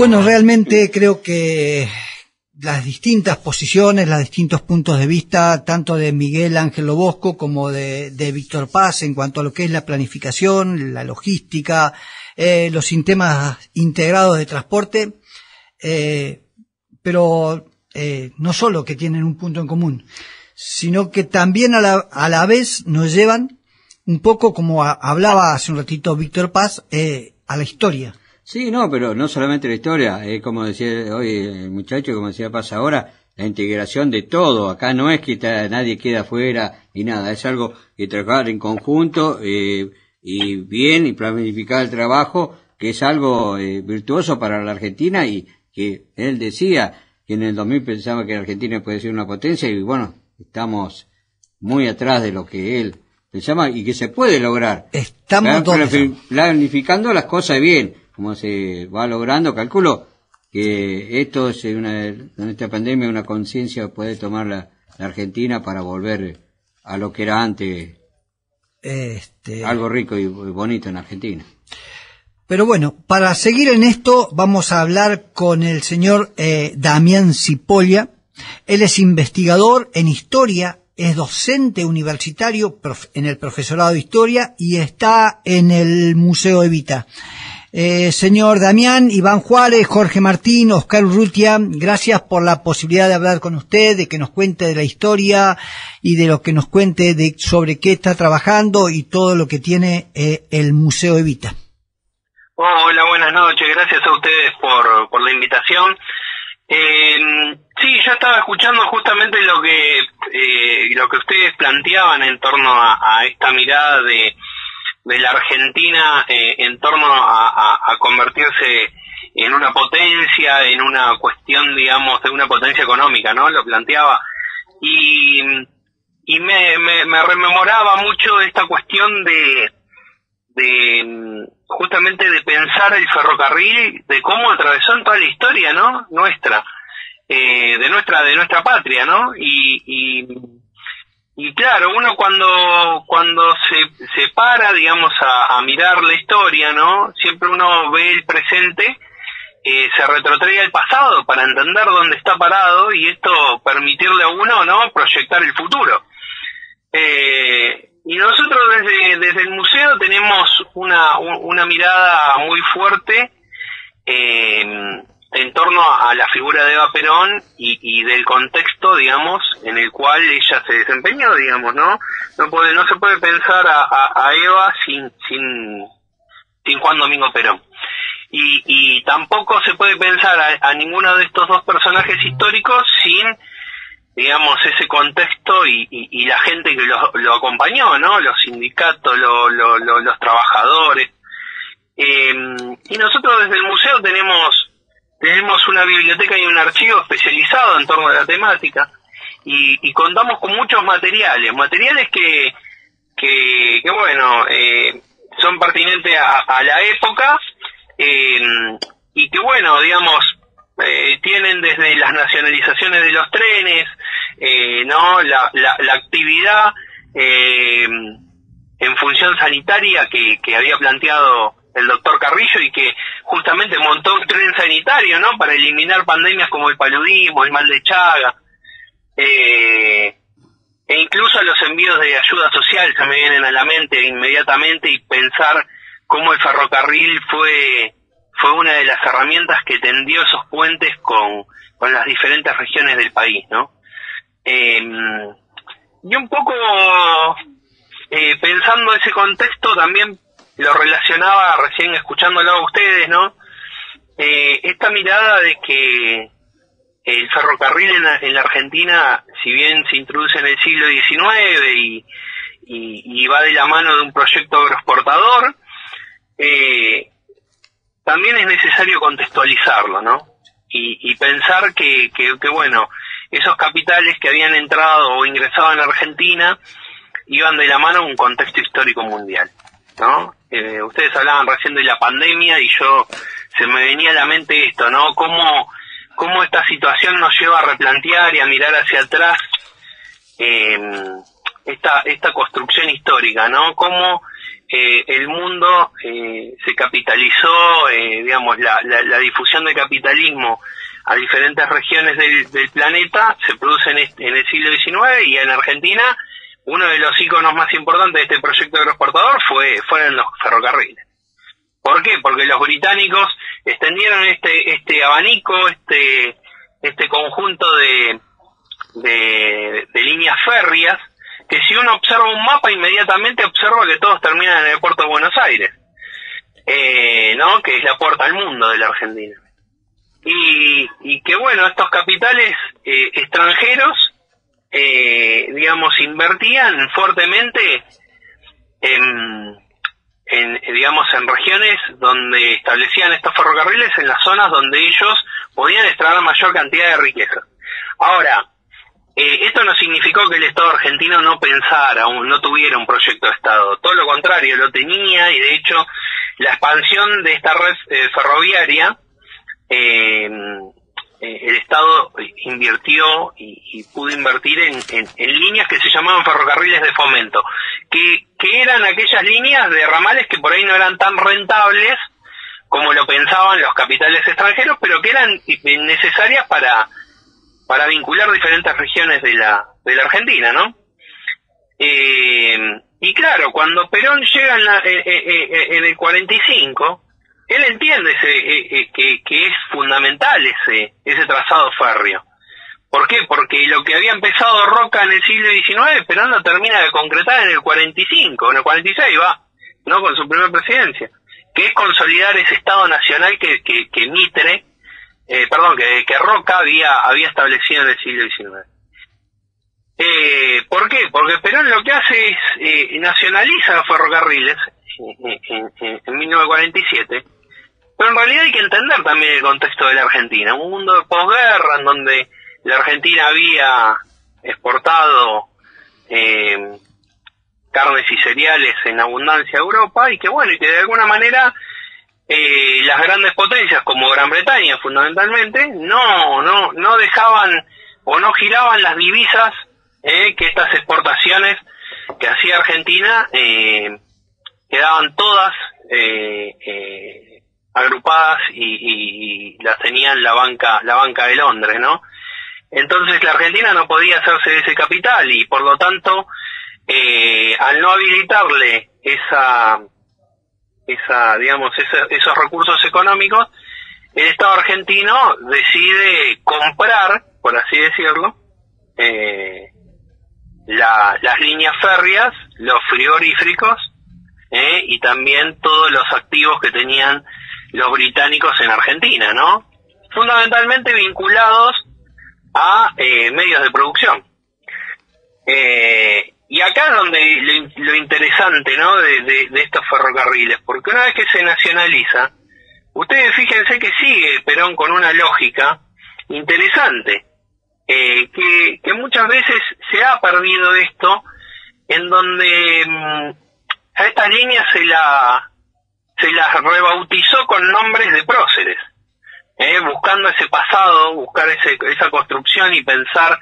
Bueno, realmente creo que las distintas posiciones, los distintos puntos de vista, tanto de Miguel Ángel Lobosco como de Víctor Paz, en cuanto a lo que es la planificación, la logística, los sistemas integrados de transporte, pero no solo que tienen un punto en común, sino que también a la vez nos llevan un poco, como hablaba hace un ratito Víctor Paz, a la historia. Sí, no, pero no solamente la historia, como decía hoy el muchacho, como decía Paz ahora, la integración de todo. Acá no es que nadie queda afuera y nada, es algo que trabajar en conjunto y bien, y planificar el trabajo, que es algo virtuoso para la Argentina, y que él decía que en el 2000 pensaba que la Argentina puede ser una potencia, y bueno, estamos muy atrás de lo que él pensaba y que se puede lograr. Estamos planificando las cosas bien, como se va logrando. Calculo que esto es en esta pandemia una conciencia puede tomar la Argentina para volver a lo que era antes, algo rico y bonito en Argentina. Pero bueno, para seguir en esto vamos a hablar con el señor Damián Cipolla. Él es investigador en historia, es docente universitario en el profesorado de historia y está en el Museo Evita. Señor Damián, Iván Juárez, Jorge Martín, Oscar Urrutia, gracias por la posibilidad de hablar con usted, de que nos cuente de la historia y de lo que nos cuente sobre qué está trabajando y todo lo que tiene el Museo Evita. Hola, buenas noches, gracias a ustedes por la invitación. Sí, yo estaba escuchando justamente lo que ustedes planteaban en torno a esta mirada de la Argentina en torno a convertirse en una potencia, en una cuestión, digamos, de una potencia económica, ¿no? Lo planteaba. Y me rememoraba mucho esta cuestión de justamente de pensar el ferrocarril, de cómo atravesó en toda la historia, ¿no? Nuestra, de nuestra patria, ¿no? Y claro, uno cuando se para, digamos, a mirar la historia, ¿no? Siempre uno ve el presente, se retrotrae al pasado para entender dónde está parado y esto permitirle a uno, ¿no? Proyectar el futuro. Y nosotros desde el museo tenemos una mirada muy fuerte en torno a la figura de Eva Perón y del contexto, digamos, en el cual ella se desempeñó, digamos, ¿no? No se puede pensar a Eva sin Juan Domingo Perón. Y tampoco se puede pensar a ninguno de estos dos personajes históricos sin, digamos, ese contexto y la gente que lo acompañó, ¿no? Los sindicatos, los trabajadores. Y nosotros desde el museo tenemos una biblioteca y un archivo especializado en torno a la temática y contamos con muchos materiales que bueno, son pertinentes a la época y que bueno, digamos, tienen desde las nacionalizaciones de los trenes, no la actividad en función sanitaria que había planteado el doctor Carrillo y que justamente montó un tren sanitario, ¿no? Para eliminar pandemias como el paludismo, el mal de Chaga, e incluso los envíos de ayuda social se me vienen a la mente inmediatamente, y pensar cómo el ferrocarril fue una de las herramientas que tendió esos puentes con las diferentes regiones del país, ¿no? Y un poco pensando ese contexto también lo relacionaba recién escuchándolo a ustedes, ¿no? Esta mirada de que el ferrocarril en la Argentina, si bien se introduce en el siglo XIX y va de la mano de un proyecto agroexportador, también es necesario contextualizarlo, ¿no? Y pensar que bueno, esos capitales que habían entrado o ingresado en Argentina iban de la mano de un contexto histórico mundial, ¿no? Ustedes hablaban recién de la pandemia y se me venía a la mente esto, ¿no? Cómo esta situación nos lleva a replantear y a mirar hacia atrás esta construcción histórica, ¿no? Cómo el mundo se capitalizó, digamos, la difusión del capitalismo a diferentes regiones del planeta se produce en el siglo XIX, y en Argentina uno de los íconos más importantes de este proyecto agroexportador fueron los ferrocarriles. ¿Por qué? Porque los británicos extendieron este abanico, este conjunto de líneas férreas, que si uno observa un mapa inmediatamente observa que todos terminan en el puerto de Buenos Aires, ¿no? Que es la puerta al mundo de la Argentina. Y que bueno, estos capitales extranjeros, digamos, invertían fuertemente digamos, en regiones donde establecían estos ferrocarriles, en las zonas donde ellos podían extraer mayor cantidad de riqueza. Ahora, esto no significó que el Estado argentino no pensara, no tuviera un proyecto de Estado. Todo lo contrario, lo tenía, y de hecho la expansión de esta red ferroviaria, el Estado invirtió y pudo invertir en líneas que se llamaban ferrocarriles de fomento, que eran aquellas líneas de ramales que por ahí no eran tan rentables como lo pensaban los capitales extranjeros, pero que eran necesarias para vincular diferentes regiones de la Argentina, ¿no? Y claro, cuando Perón llega en el 45, él entiende que es fundamental ese trazado férreo. ¿Por qué? Porque lo que había empezado Roca en el siglo XIX, Perón lo termina de concretar en el 45, en el 46 va, ¿no? Con su primera presidencia, que es consolidar ese Estado nacional que Mitre, que Roca había establecido en el siglo XIX. ¿Por qué? Porque Perón lo que hace es nacionaliza los ferrocarriles en 1947, pero en realidad hay que entender también el contexto de la Argentina, un mundo de posguerra en donde la Argentina había exportado carnes y cereales en abundancia a Europa, y que bueno, y que de alguna manera las grandes potencias como Gran Bretaña fundamentalmente no dejaban o no giraban las divisas que estas exportaciones que hacía Argentina quedaban todas agrupadas y las tenían la banca de Londres, ¿no? Entonces la Argentina no podía hacerse de ese capital, y por lo tanto al no habilitarle esos recursos económicos, el Estado argentino decide comprar, por así decirlo, las líneas férreas, los frigoríficos, y también todos los activos que tenían los británicos en Argentina, ¿no? Fundamentalmente vinculados a medios de producción. Y acá es donde lo interesante, ¿no? de estos ferrocarriles, porque una vez que se nacionaliza, ustedes fíjense que sigue Perón con una lógica interesante, que muchas veces se ha perdido esto, en donde a estas líneas se las rebautizó con nombres de próceres, buscando ese pasado, buscar esa construcción y pensar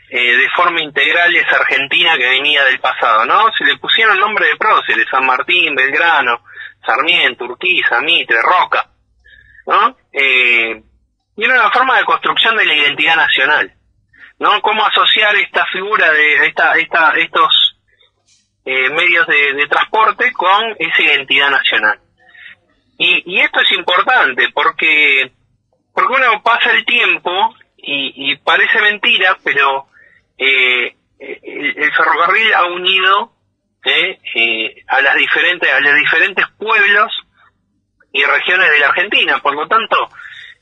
de forma integral esa Argentina que venía del pasado, ¿no? Se le pusieron nombres de próceres: San Martín, Belgrano, Sarmiento, Urquiza, Mitre, Roca, ¿no? Y era una forma de construcción de la identidad nacional, ¿no? Cómo asociar esta figura de estos medios de transporte con esa identidad nacional. Y esto es importante porque uno pasa el tiempo y parece mentira, pero el ferrocarril ha unido a los diferentes pueblos y regiones de la Argentina. Por lo tanto,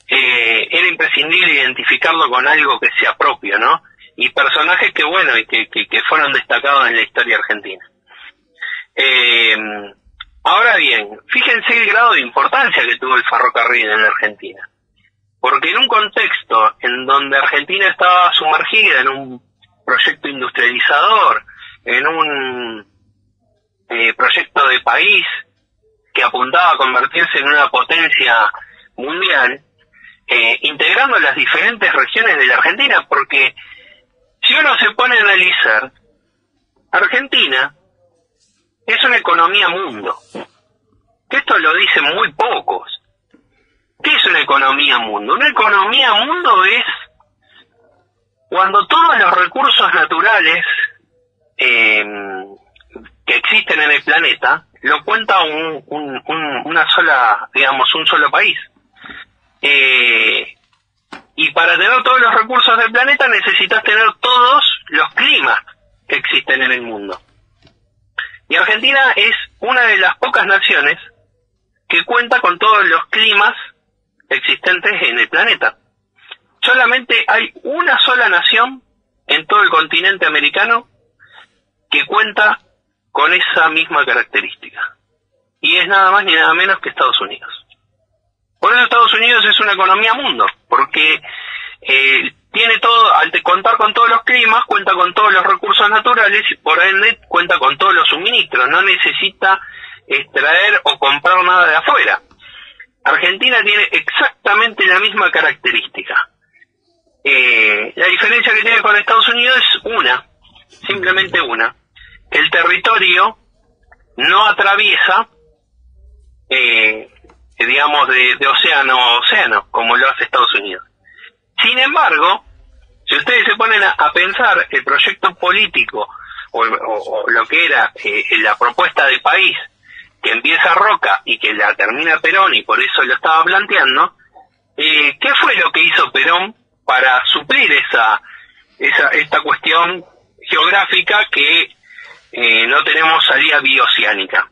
era imprescindible identificarlo con algo que sea propio, ¿no? Y personajes que bueno, y que fueron destacados en la historia argentina. Ahora bien, fíjense el grado de importancia que tuvo el ferrocarril en la Argentina, porque en un contexto en donde Argentina estaba sumergida en un proyecto industrializador, en un proyecto de país que apuntaba a convertirse en una potencia mundial, integrando las diferentes regiones de la Argentina, porque si uno se pone a analizar, Argentina es una economía mundo. Que esto lo dicen muy pocos. ¿Qué es una economía mundo? Una economía mundo es cuando todos los recursos naturales que existen en el planeta lo cuenta una sola, digamos, un solo país. Y para tener todos los recursos del planeta necesitas tener todos los climas que existen en el mundo. Y Argentina es una de las pocas naciones que cuenta con todos los climas existentes en el planeta. Solamente hay una sola nación en todo el continente americano que cuenta con esa misma característica. Y es nada más ni nada menos que Estados Unidos. Por eso Estados Unidos es una economía mundo, porque tiene todo, al contar con todos los climas, cuenta con todos los recursos naturales y por ende cuenta con todos los suministros, no necesita extraer o comprar nada de afuera. Argentina tiene exactamente la misma característica. La diferencia que tiene con Estados Unidos es simplemente una, que el territorio no atraviesa, digamos, de océano a océano, como lo hace Estados Unidos. Sin embargo, si ustedes se ponen a pensar el proyecto político o lo que era la propuesta de país que empieza Roca y que la termina Perón, y por eso lo estaba planteando, ¿qué fue lo que hizo Perón para suplir esta cuestión geográfica que no tenemos salida bioceánica?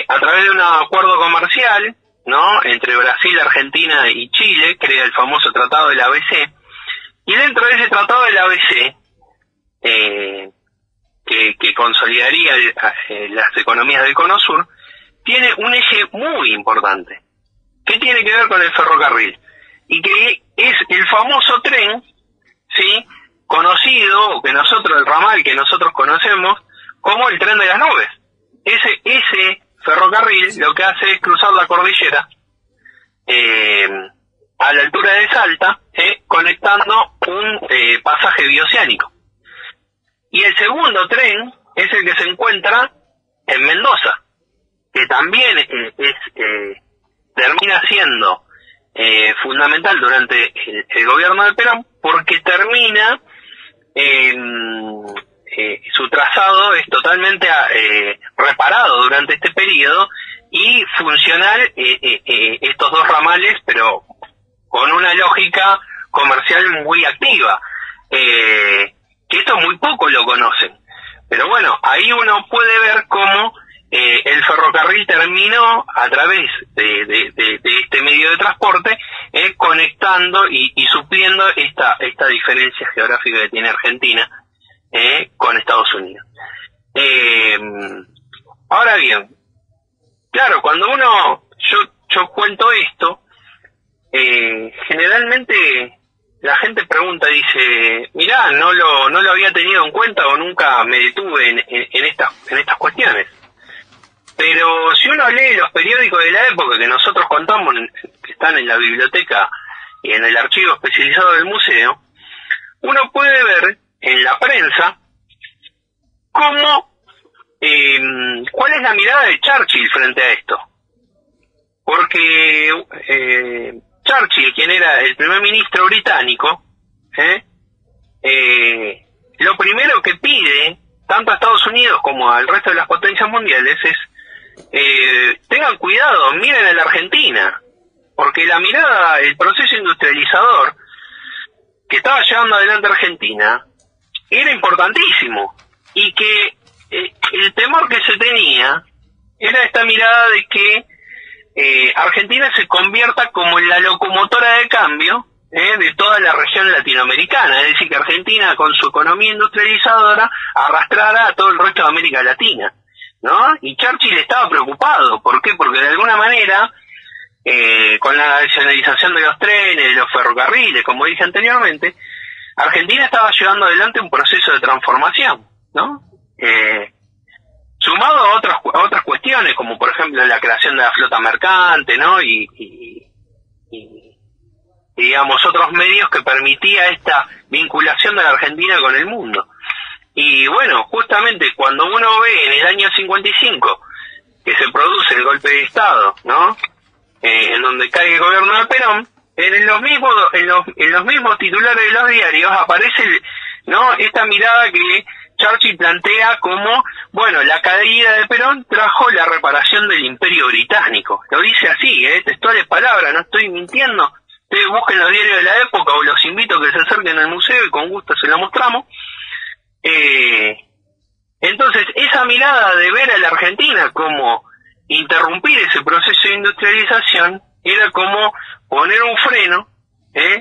A través de un acuerdo comercial, ¿no?, entre Brasil, Argentina y Chile, crea el famoso Tratado del ABC, y dentro de ese Tratado del ABC, que consolidaría las economías del Cono Sur, tiene un eje muy importante, que tiene que ver con el ferrocarril, y que es el famoso tren, ¿sí?, conocido, o que nosotros, el ramal que nosotros conocemos, como el tren de las nubes. Ese ferrocarril lo que hace es cruzar la cordillera a la altura de Salta, conectando un pasaje bioceánico. Y el segundo tren es el que se encuentra en Mendoza, que también termina siendo fundamental durante el gobierno de Perón, porque termina su trazado es totalmente reparado durante este periodo y funcional estos dos ramales, pero con una lógica comercial muy activa, que esto muy poco lo conocen. Pero bueno, ahí uno puede ver cómo el ferrocarril terminó a través de este medio de transporte conectando y supliendo esta diferencia geográfica que tiene Argentina con Estados Unidos. Ahora bien, claro, cuando yo cuento esto, generalmente la gente pregunta, dice, mirá, no lo había tenido en cuenta o nunca me detuve en estas cuestiones. Pero si uno lee los periódicos de la época que nosotros contamos, que están en la biblioteca y en el archivo especializado del museo, uno puede ver en la prensa cuál es la mirada de Churchill frente a esto. Porque Churchill, quien era el primer ministro británico, lo primero que pide, tanto a Estados Unidos como al resto de las potencias mundiales, es tengan cuidado, miren a la Argentina, porque la mirada, el proceso industrializador que estaba llevando adelante Argentina era importantísimo, y que el temor que se tenía era esta mirada de que Argentina se convierta como en la locomotora de cambio de toda la región latinoamericana, es decir, que Argentina con su economía industrializadora arrastrara a todo el resto de América Latina, ¿no? Y Churchill estaba preocupado. ¿Por qué? Porque de alguna manera, con la nacionalización de los trenes, de los ferrocarriles, como dije anteriormente, Argentina estaba llevando adelante un proceso de transformación, ¿no? Sumado a otras cuestiones, como por ejemplo la creación de la flota mercante, ¿no? Y digamos otros medios que permitía esta vinculación de la Argentina con el mundo. Y bueno, justamente cuando uno ve en el año 55 que se produce el golpe de Estado, ¿no? En donde cae el gobierno de Perón, en los mismos titulares de los diarios aparece, ¿no?, esta mirada que Churchill plantea como, bueno, la caída de Perón trajo la reparación del Imperio Británico. Lo dice así, textuales palabras, no estoy mintiendo. Ustedes busquen los diarios de la época o los invito a que se acerquen al museo y con gusto se lo mostramos. Entonces, esa mirada de ver a la Argentina como interrumpir ese proceso de industrialización era como poner un freno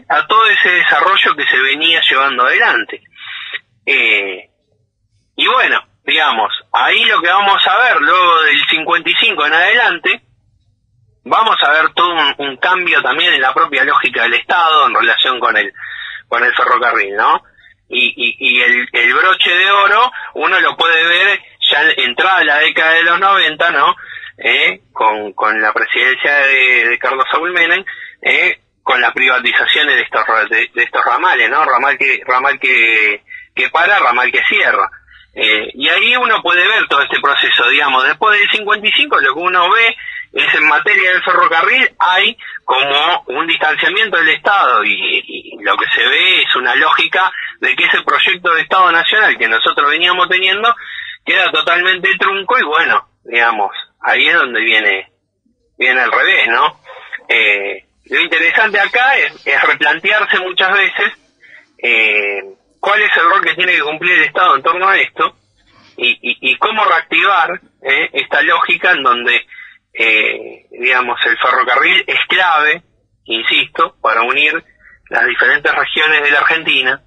a todo ese desarrollo que se venía llevando adelante. Y bueno, digamos, ahí lo que vamos a ver luego del 55 en adelante, vamos a ver todo un cambio también en la propia lógica del Estado en relación con el ferrocarril, ¿no? Y el broche de oro uno lo puede ver ya entrada la década de los 90, ¿no? Con la presidencia de Carlos Saúl Menem, con las privatizaciones de estos ramales, ¿no? Ramal que para, ramal que cierra. Y ahí uno puede ver todo este proceso, digamos, después del 55 lo que uno ve es en materia del ferrocarril hay como un distanciamiento del Estado y lo que se ve es una lógica de que ese proyecto de Estado Nacional que nosotros veníamos teniendo queda totalmente trunco y bueno, digamos, ahí es donde viene al revés, ¿no? Lo interesante acá es replantearse muchas veces cuál es el rol que tiene que cumplir el Estado en torno a esto y cómo reactivar esta lógica en donde digamos el ferrocarril es clave, insisto, para unir las diferentes regiones de la Argentina,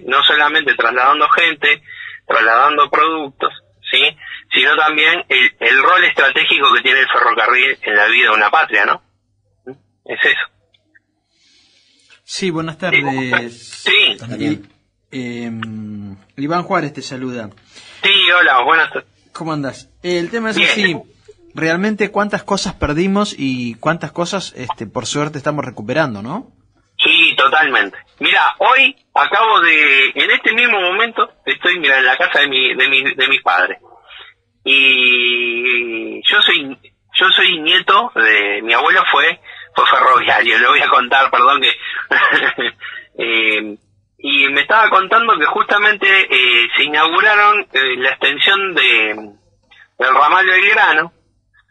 no solamente trasladando gente, trasladando productos, ¿sí?, sino también el rol estratégico que tiene el ferrocarril en la vida de una patria, ¿no? Es eso. Sí, buenas tardes. Sí. Iván Juárez te saluda. Sí, hola, buenas tardes. ¿Cómo andás? El tema es Bien. así, realmente cuántas cosas perdimos y cuántas cosas, por suerte, estamos recuperando, ¿no? Sí, totalmente. Mira, hoy en este mismo momento, estoy, mira, en la casa de mis padres. Y yo soy nieto de, mi abuelo fue ferroviario, lo voy a contar, perdón que, y me estaba contando que justamente se inauguraron la extensión del ramal Belgrano,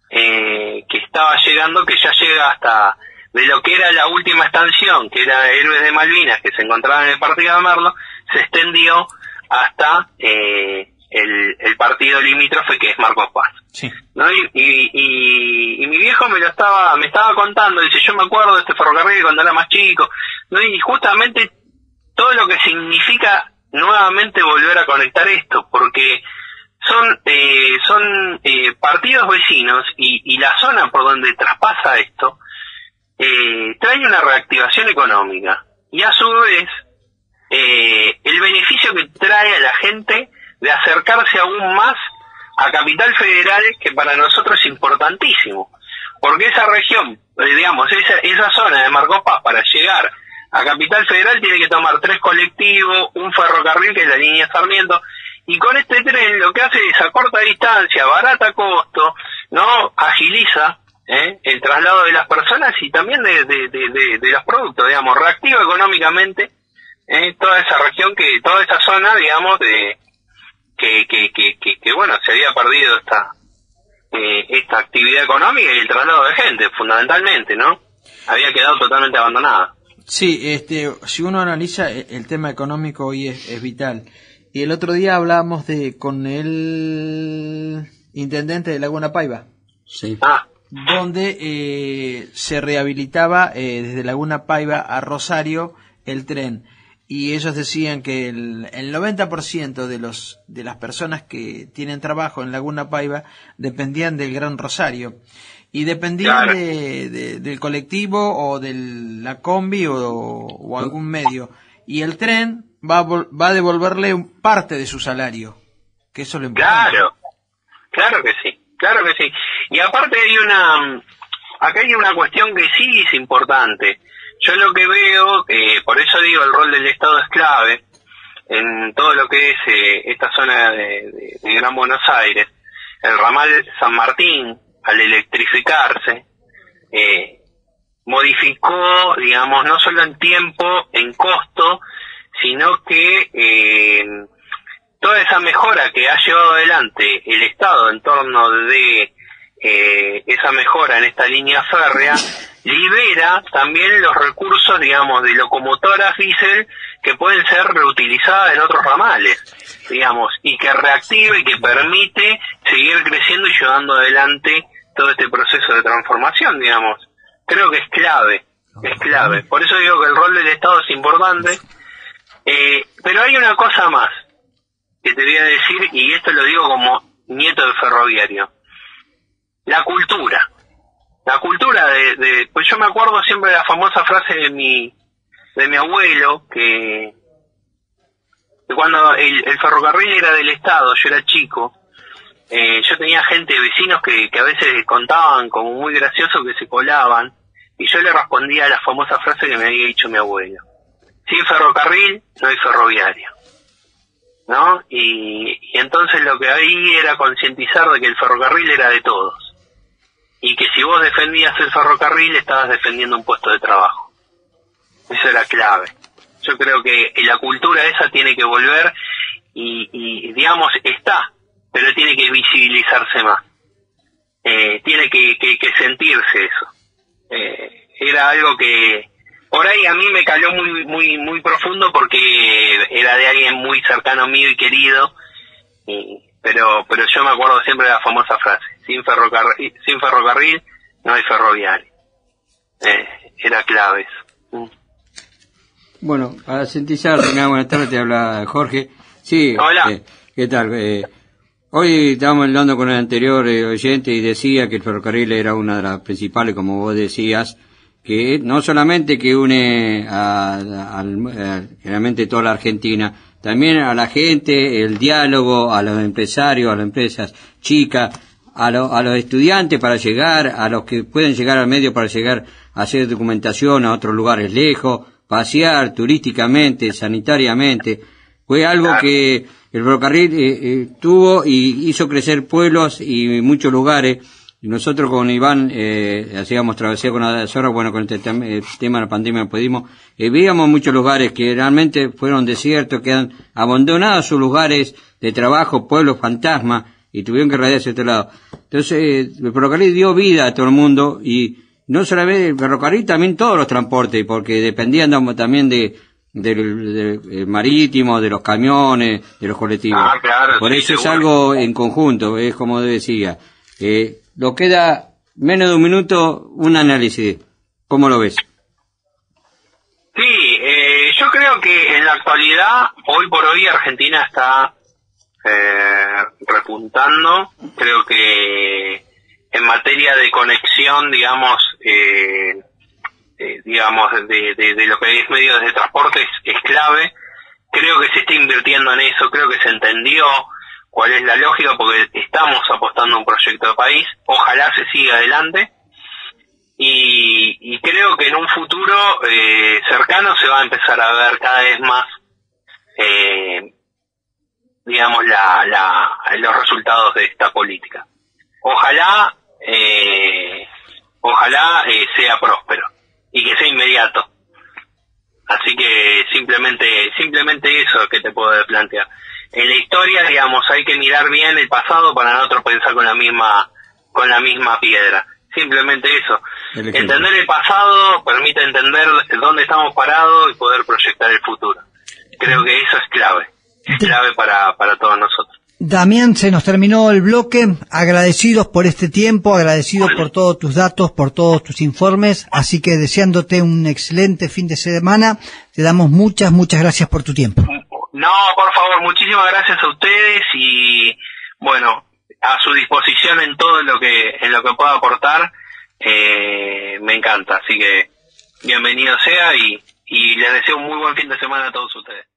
que estaba llegando, que ya llega hasta de lo que era la última estación, que era Héroes de Malvinas, que se encontraba en el partido de Merlo, se extendió hasta el partido limítrofe que es Marcos Paz. Sí. ¿No? Y mi viejo me estaba contando, dice, yo me acuerdo de este ferrocarril cuando era más chico, ¿no? Y justamente todo lo que significa nuevamente volver a conectar esto, porque son partidos vecinos y la zona por donde traspasa esto trae una reactivación económica y a su vez el beneficio que trae a la gente de acercarse aún más a Capital Federal, que para nosotros es importantísimo, porque esa región, digamos, esa zona de Marcos Paz para llegar a Capital Federal tiene que tomar 3 colectivos, un ferrocarril que es la línea Sarmiento, y con este tren lo que hace es a corta distancia, barata costo, ¿no? Agiliza el traslado de las personas y también de los productos, digamos, reactiva económicamente toda esa región, toda esa zona, digamos, que bueno, se había perdido esta actividad económica y el traslado de gente, fundamentalmente, ¿no? Había quedado totalmente abandonada. Sí, si uno analiza el tema económico hoy es vital. Y el otro día hablábamos con el intendente de Laguna Paiva. Sí. Donde se rehabilitaba desde Laguna Paiva a Rosario el tren. Y ellos decían que el 90% de las personas que tienen trabajo en Laguna Paiva dependían del Gran Rosario. Y dependían Claro. del colectivo o de la combi o algún medio. Y el tren va a devolverle parte de su salario. Que eso es lo importante. Claro que sí. Y aparte acá hay una cuestión que sí es importante. Yo lo que veo, por eso digo el rol del Estado es clave, en todo lo que es esta zona de Gran Buenos Aires, el ramal San Martín, al electrificarse, modificó, digamos, no solo en tiempo, en costo, sino que toda esa mejora que ha llevado adelante el Estado en torno de esa mejora en esta línea férrea, libera también los recursos, digamos, de locomotoras diésel que pueden ser reutilizadas en otros ramales, digamos, y que reactiva y que permite seguir creciendo y llevando adelante todo este proceso de transformación, digamos. Creo que es clave, es clave. Por eso digo que el rol del Estado es importante, pero hay una cosa más que te voy a decir, y esto lo digo como nieto del ferroviario. La cultura pues yo me acuerdo siempre de la famosa frase de mi abuelo, que cuando el ferrocarril era del Estado, yo era chico, yo tenía gente, vecinos que a veces contaban como muy gracioso que se colaban, y yo le respondía a la famosa frase que me había dicho mi abuelo: sin ferrocarril no hay ferroviario, ¿no? Y entonces lo que ahí era concientizar de que el ferrocarril era de todos, y que si vos defendías el ferrocarril estabas defendiendo un puesto de trabajo. Eso era clave. Yo creo que la cultura esa tiene que volver y digamos, está, pero tiene que visibilizarse más. Tiene que sentirse eso. Era algo que por ahí a mí me caló muy profundo, porque era de alguien muy cercano mío y querido, pero yo me acuerdo siempre de la famosa frase: sin ferrocarril no hay ferroviario. Era clave eso. Bueno, para sintetizar, buenas tardes, te habla Jorge. Sí. Hola. ¿Qué tal? Hoy estábamos hablando con el anterior oyente y decía que el ferrocarril era una de las principales, como vos decías, que no solamente que une generalmente toda la Argentina, también a la gente, el diálogo, a los empresarios, a las empresas chicas, a los estudiantes para llegar, a los que pueden llegar al medio para llegar a hacer documentación a otros lugares lejos, pasear turísticamente, sanitariamente. Fue algo que el ferrocarril tuvo y hizo crecer pueblos y muchos lugares. Y nosotros con Iván hacíamos travesía con la Zorra, bueno, con este tema de la pandemia pudimos, veíamos muchos lugares que realmente fueron desiertos, que han abandonado sus lugares de trabajo, pueblos fantasmas, y tuvieron que radiarse a este lado. Entonces, el ferrocarril dio vida a todo el mundo, y no solamente el ferrocarril, también todos los transportes, porque dependían también del marítimo, de los camiones, de los colectivos. Claro, por sí, eso seguro. es algo en conjunto, es como decía. Lo queda menos de un minuto, un análisis. ¿Cómo lo ves? Sí, yo creo que en la actualidad, hoy por hoy, Argentina está repuntando. Creo que en materia de conexión, digamos, de lo que es medios de transporte es clave. Creo que se está invirtiendo en eso, creo que se entendió cuál es la lógica, porque estamos apostando a un proyecto de país. Ojalá se siga adelante, y creo que en un futuro cercano se va a empezar a ver cada vez más digamos los resultados de esta política. Ojalá sea próspero y que sea inmediato. Así que simplemente eso que te puedo plantear. En la historia, digamos, hay que mirar bien el pasado para no tropezar con la misma piedra. Simplemente eso. Entender el pasado permite entender dónde estamos parados y poder proyectar el futuro. Creo que eso es clave. Es clave para todos nosotros. Damián, se nos terminó el bloque. Agradecidos por este tiempo, agradecidos por todos tus datos, por todos tus informes. Así que deseándote un excelente fin de semana, te damos muchas gracias por tu tiempo. No, por favor, muchísimas gracias a ustedes, y bueno, a su disposición en todo lo que pueda aportar. Me encanta, así que bienvenido sea, y les deseo un muy buen fin de semana a todos ustedes.